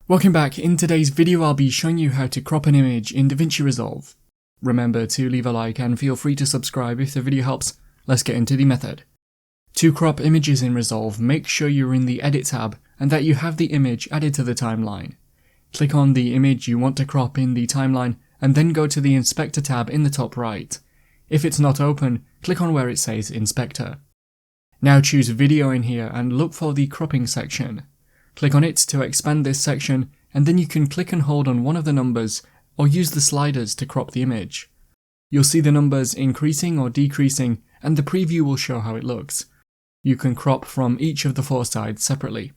Welcome back. In today's video I'll be showing you how to crop an image in Davinci Resolve. Remember to leave a like and feel free to subscribe if the video helps. Let's get into the method. To crop images in Resolve, make sure you're in the Edit tab and that you have the image added to the timeline. Click on the image you want to crop in the timeline and then go to the Inspector tab in the top right. If it's not open, click on where it says Inspector. Now choose Video in here and look for the cropping section. Click on it to expand this section, and then you can click and hold on one of the numbers or use the sliders to crop the image. You'll see the numbers increasing or decreasing, and the preview will show how it looks. You can crop from each of the four sides separately.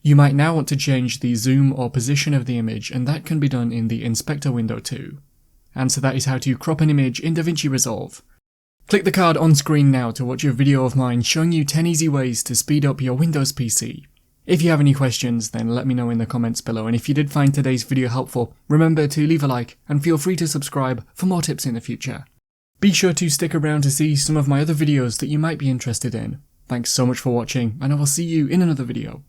You might now want to change the zoom or position of the image, and that can be done in the Inspector window too. And so that is how to crop an image in Davinci Resolve. Click the card on screen now to watch a video of mine showing you 10 easy ways to speed up your Windows PC. If you have any questions, then let me know in the comments below, and if you did find today's video helpful, remember to leave a like and feel free to subscribe for more tips in the future. Be sure to stick around to see some of my other videos that you might be interested in. Thanks so much for watching, and I will see you in another video.